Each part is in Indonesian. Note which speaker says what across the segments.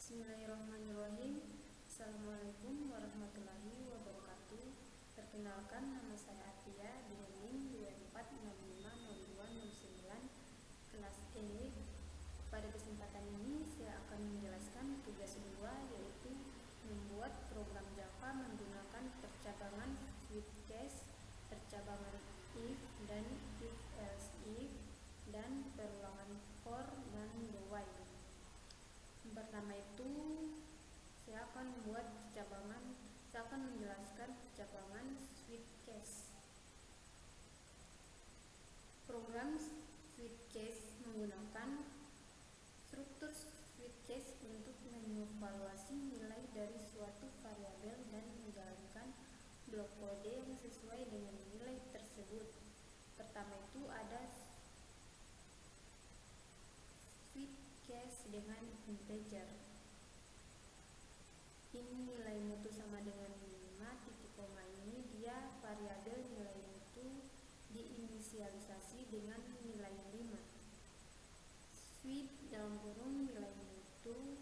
Speaker 1: Bismillahirrahmanirrahim. Assalamualaikum warahmatullahi wabarakatuh. Perkenalkan, nama saya Atia dengan NIM 24650209 kelas E. Pada kesempatan ini saya akan menjelaskan tugas 2, yaitu membuat program Java menggunakan percabangan switch-case, percabangan if dan if-else if, dan perulangan for dan the while. Pertama itu saya akan menjelaskan percabangan switch case. Program switch case menggunakan struktur switch case untuk mengevaluasi nilai dari suatu variabel dan menjalankan blok kode yang sesuai dengan nilai tersebut. Pertama itu ada switch case dengan integer. Ini nilai mutu sama dengan 5 titik koma ini dia variabel nilai mutu diinisialisasi dengan nilai 5. Switch dalam kurung nilai mutu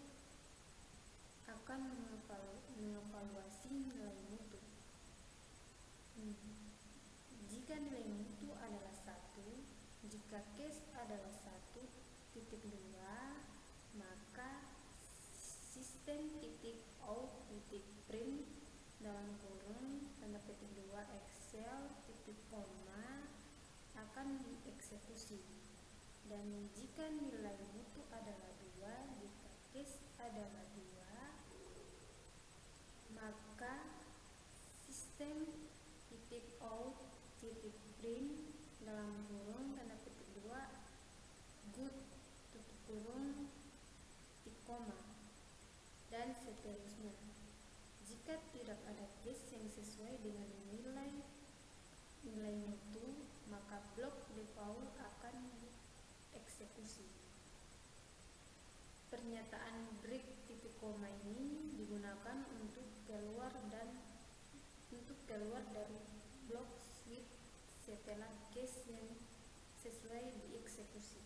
Speaker 1: akan mengevaluasi nilai mutu. Jika nilai mutu adalah 1, jika case adalah 1.2, maka sistem .out.print dalam kurung tanda petik 2 Excel titik koma akan dieksekusi. Dan jika nilai mutu adalah 2, jika case adalah 2, maka sistem .out.print dalam kurung tanda petik 2 good tutup kurung titik koma, dan seterusnya. Jika tidak ada case yang sesuai dengan nilai mutu, maka blok default akan dieksekusi. Pernyataan break titik koma ini digunakan untuk keluar dari blok switch setelah case yang sesuai dieksekusi.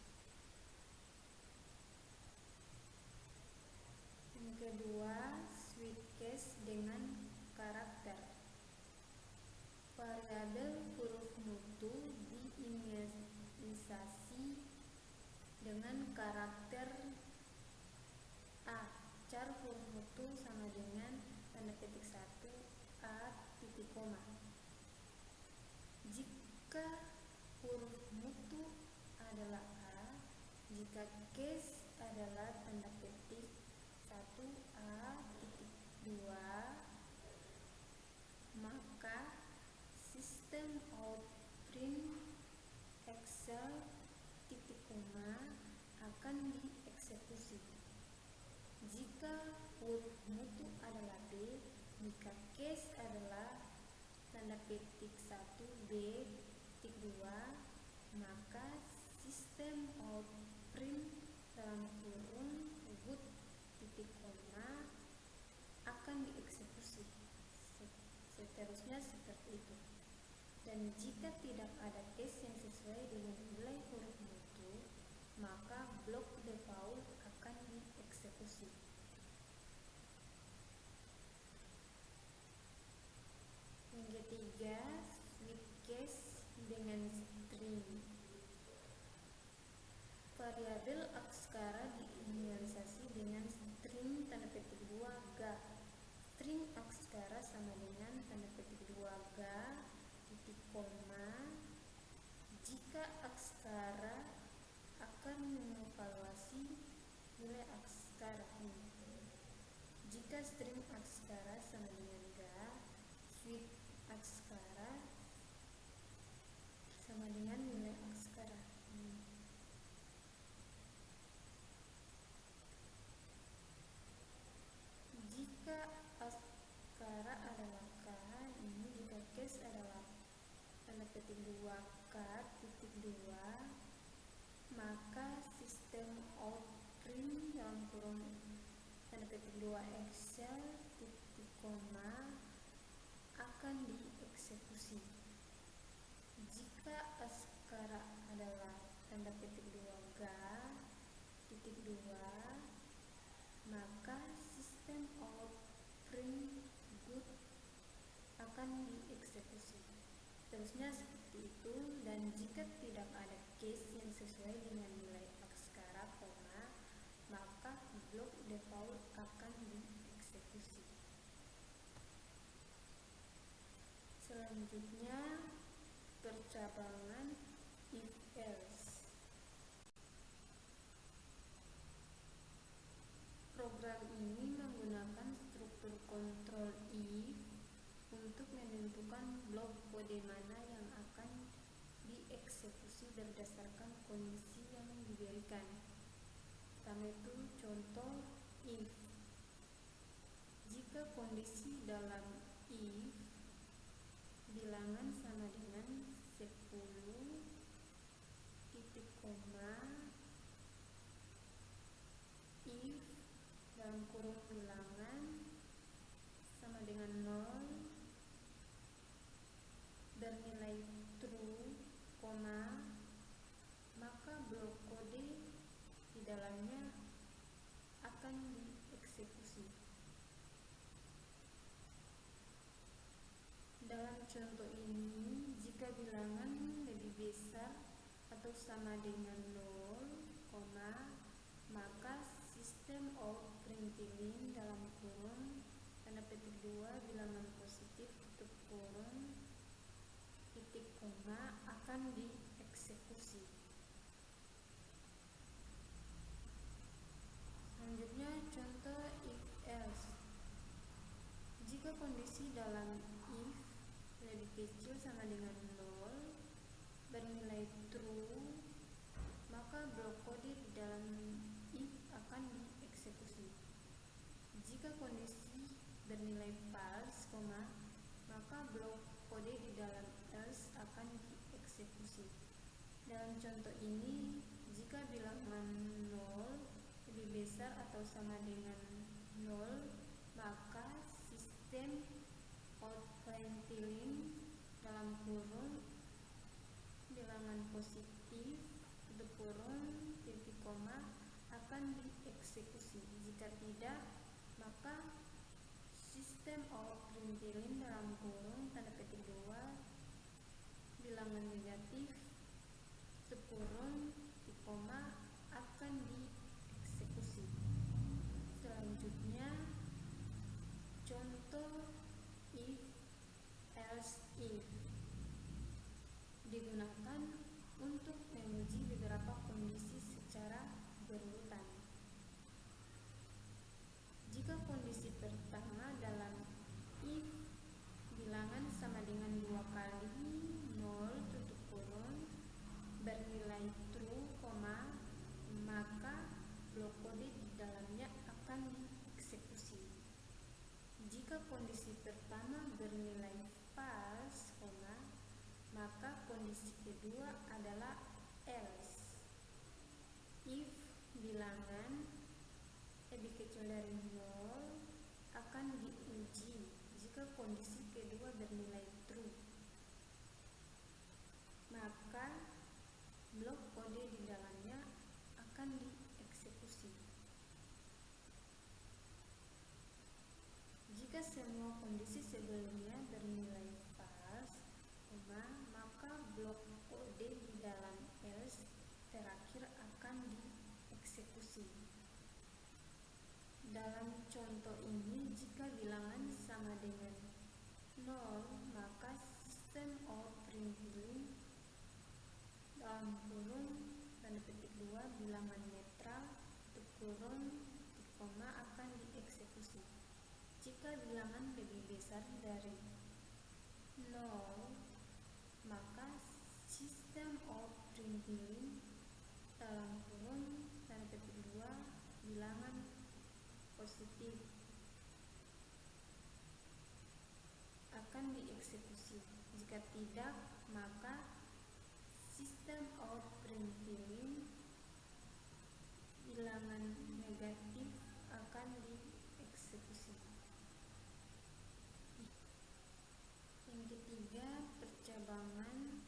Speaker 1: Yang kedua, switch case dengan karakter. Variabel huruf mutu diinisialisasi dengan karakter A. Char huruf mutu sama dengan tanda petik 1 A titik koma. Jika huruf mutu adalah A, jika case adalah tanda petik 1A titik 2, maka sistem out.print Excel titik koma akan dieksekusi. Jika huruf mutu adalah B, jika case adalah tanda petik 1B titik 2, maka sistem out.print dalam kurung good titik koma akan dieksekusi. Seterusnya seperti itu. Dan jika tidak ada case yang sesuai dengan nilai huruf mutu, maka blok default akan dieksekusi. Yang ketiga, switch case dengan string. Variabel Aksara diinisialisasi dengan string tanda petik 2 ga. String Aksara sama dengan tanda petik 2 ga titik koma. Jika Aksara akan mengevaluasi nilai Aksara ini. Jika string Aksara sama dengan ga, switch Aksara sama dengan nilai Aksara. Jika Aksara adalah K, ini jika case adalah tanda petik 2 K titik 2, maka sistem out.print dalam kurung tanda petik 2 Excel titik koma akan dieksekusi. Jika Aksara adalah tanda petik 2 ga titik 2, maka sistem outprint good akan dieksekusi. Terusnya seperti itu, dan jika tidak ada case yang sesuai dengan nilai akskara, maka blok default akan dieksekusi. Selanjutnya, percabangan if else. Program ini menggunakan struktur kontrol if untuk menentukan blok kode mana yang akan dieksekusi berdasarkan kondisi yang diberikan. Pertama itu contoh if. Jika kondisi dalam if bilangan sama dengan 10 titik koma, if dalam kurung bilangan sama dengan 0 bernilai true, maka blok kode di dalamnya akan dieksekusi. Dalam contoh ini, jika bilangan lebih besar atau sama dengan 0, maka sistem outprintln dalam kurung tanda petik 2 bilangan positif tutup kurung titik koma akan dieksekusi. Selanjutnya contoh if else. Jika kondisi dalam if lebih kecil sama dengan 0 bernilai true, maka blok kode di dalam if akan dieksekusi. Jika kondisi bernilai false, maka blok kode di dalam else akan dieksekusi. Dalam contoh ini, jika bilangan 0 lebih besar atau sama dengan 0, maka sistem outprintln dalam kurung bilangan positif tutup kurung titik koma akan dieksekusi. Jika tidak, maka sistem outprintln dalam kurung tanda petik 2 bilangan negatif tutup kurung titik koma akan dieksekusi. Selanjutnya contoh if else if digunakan untuk menguji beberapa kondisi secara berurutan. Jika kondisi pertama dalam if bilangan sama dengan 2 kali 0 tutup kurung bernilai true, maka blok kode di dalamnya akan dieksekusi. Jika kondisi pertama bernilai false, maka kondisi kedua adalah else. If bilangan lebih kecil dari 0 akan diuji jika kondisi kedua bernilai true, maka blok kode di dalamnya akan dieksekusi. Jika semua kondisi sebelumnya bernilai false, maka blok kode di dalam else terakhir akan dieksekusi. Dalam contoh ini, jika bilangan sama dengan 0, maka sistem outprintln dalam kurung tanda petik 2 bilangan netral tutup kurung titik koma akan dieksekusi. Jika bilangan lebih besar dari 0, maka sistem outprintln dalam kurung tanda petik 2 bilangan positif akan dieksekusi. Jika tidak, maka sistem outprintln bilangan negatif akan dieksekusi. Yang ketiga, percabangan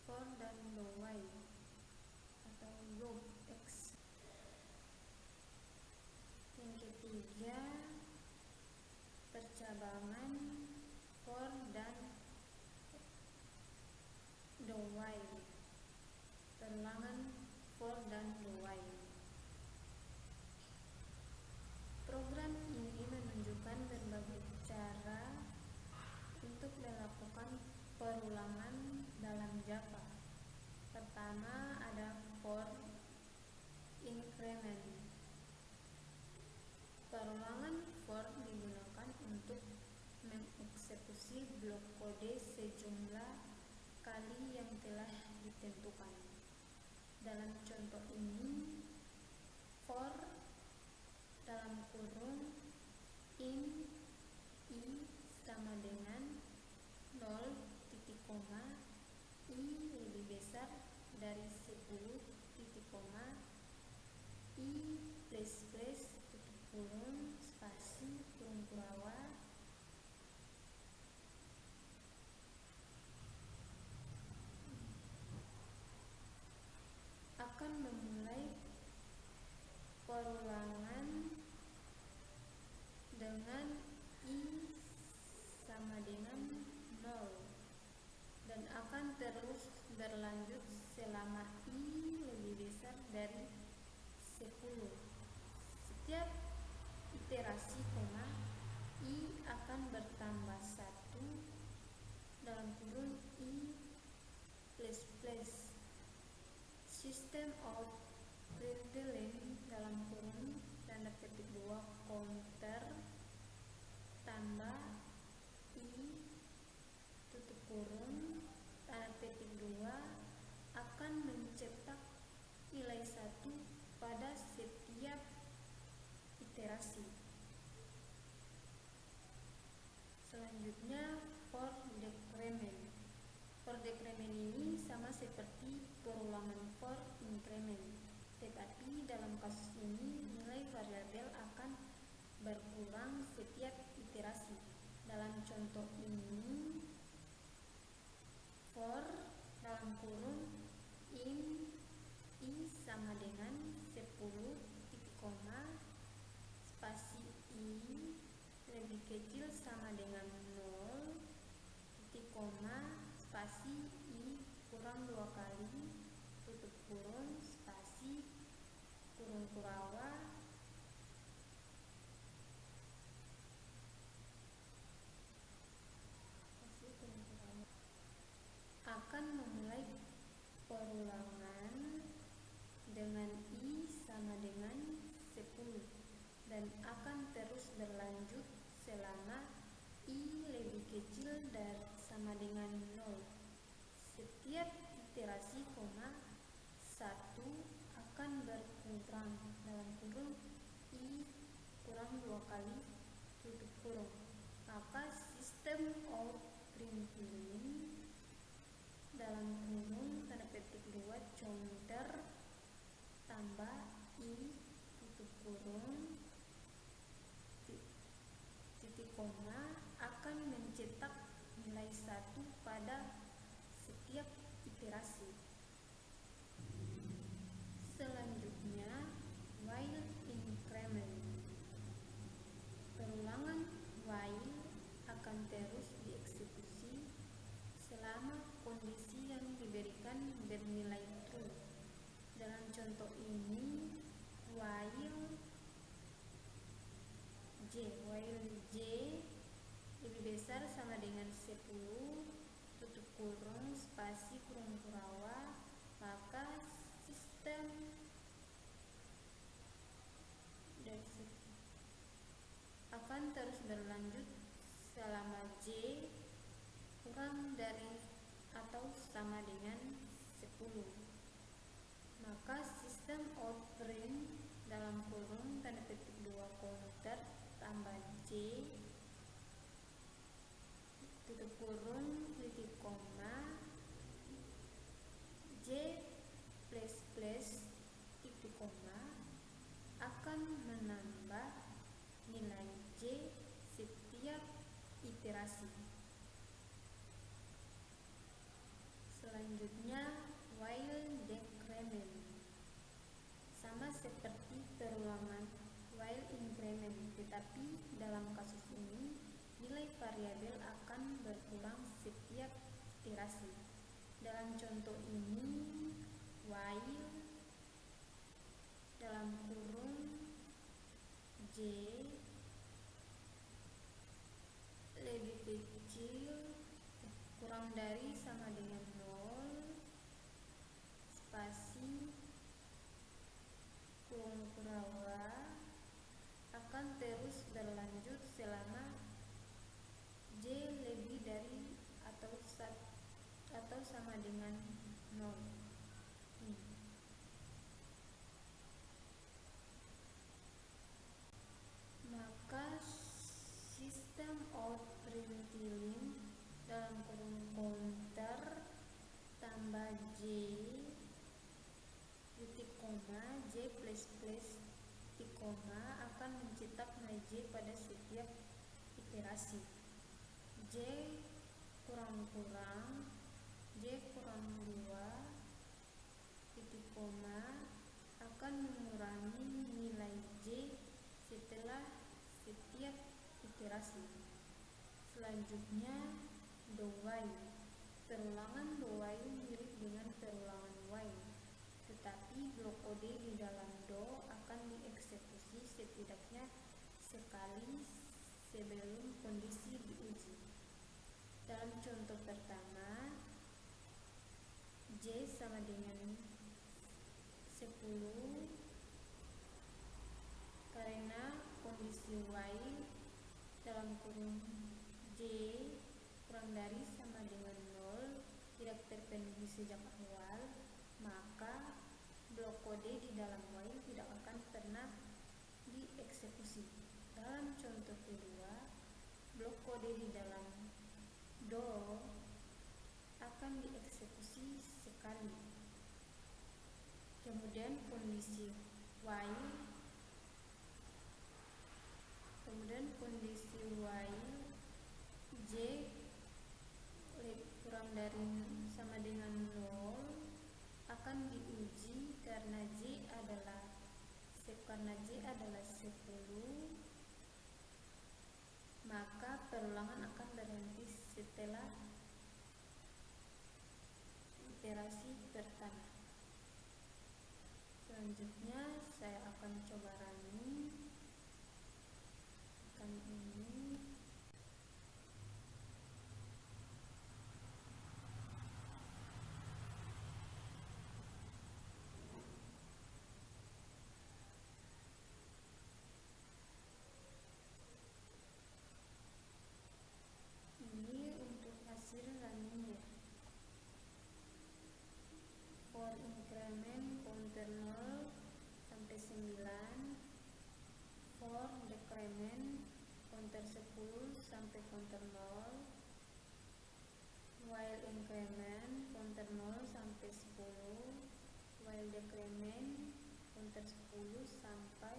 Speaker 1: for dan while atau loop X. perulangan for dan do while. Program ini menunjukkan berbagai cara untuk melakukan perulangan dalam Java. Pertama ada for increment. Perulangan for digunakan untuk mengeksekusi blok kode sejumlah kali yang telah ditentukan. Dalam contoh ini, for dalam kurung in i sama dengan 0 titik koma i lebih besar dari 10 titik koma i plus tutup kurung spasi kurung kurawa akan memulai perulangan dengan i sama dengan 0 dan akan terus berlanjut selama i lebih besar dari 10. Setiap iterasi koma i akan bertambah 1 dalam kurung i plus plus. System of println dalam kurung tanda petik 2 counter tambah i tutup kurung tanda petik 2 akan mencetak nilai 1 pada setiap iterasi. Selanjutnya for decrement. For decrement ini sama seperti perulangan for increment, tetapi dalam kasus ini nilai variabel akan berkurang setiap iterasi. Dalam contoh ini, for dalam kurung in i sama dengan 10 titik koma spasi i lebih kecil sama dengan 0 titik koma spasi i kurang 2 kali tutup kurung spasi kurung kurawa akan memulai perulangan dengan i sama dengan 10 dan akan terus berlanjut selama i lebih kecil dari sama dengan 0. Setiap iterasi koma 1 akan berkurang dalam kurung i kurang 2 kali tutup kurung. Maka sistem of println dalam kurung tanda petik 2 counter tambah i tutup kurung titik koma akan mencetak nilai 1 pada setiap iterasi. Selanjutnya while increment. Perulangan while akan terus dieksekusi selama kondisi yang diberikan bernilai true. Dalam contoh ini while j lebih besar sama dengan 10 tutup kurung spasi kurung kurawa, maka sistem akan terus berlanjut selama j kurang dari atau sama dengan 10. Maka sistem of print dalam kurung tanda petik 2 counter tambah j tutup kurung titik koma j plus plus titik koma akan menambah nilai j setiap iterasi. Selanjutnya while decrement. Sama seperti perulangan while increment, tetapi dalam kasus ini nilai variabel akan berkurang setiap iterasi. Dalam contoh ini while dalam kurung J lebih kecil kurang dari sama dengan 0 spasi kurung kurawa akan terus berlanjut selama J lebih dari atau sama dengan 0. Maka sistem out-println dalam kurung counter tambah J titik koma J plus plus titik koma akan mencetak J pada setiap iterasi. J kurang-kurang J kurang 2 titik koma akan mengurangi nilai J setelah setiap iterasi. Selanjutnya do while. Perulangan do while mirip dengan perulangan while, tetapi blok kode di dalam do akan dieksekusi setidaknya sekali sebelum kondisi diuji. Dalam contoh pertama, J sama dengan 10 karena kondisi while dalam kurung J kurang dari sama dengan 0 tidak terpenuhi sejak awal, maka blok kode di dalam while tidak akan pernah dieksekusi. Dalam contoh kedua, blok kode di dalam do akan dieksekusi sekali. Kemudian kondisi while J kurang dari sama dengan 0 akan diuji karena J adalah 10, maka perulangan akan berhenti setelah iterasi pertama. Selanjutnya saya akan coba running ini. Ini untuk hasil running ya. For increment counter 0 sampai 9, for decrement counter 10 sampai counter 0, while increment counter 0 sampai 10, while decrement counter 10 sampai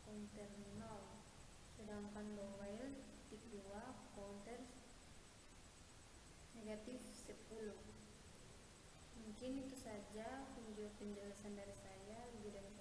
Speaker 1: counter 0. Sedangkan do while titik 2 counter negatif 10. Mungkin itu saja video penjelasan dari saya. Lebih dari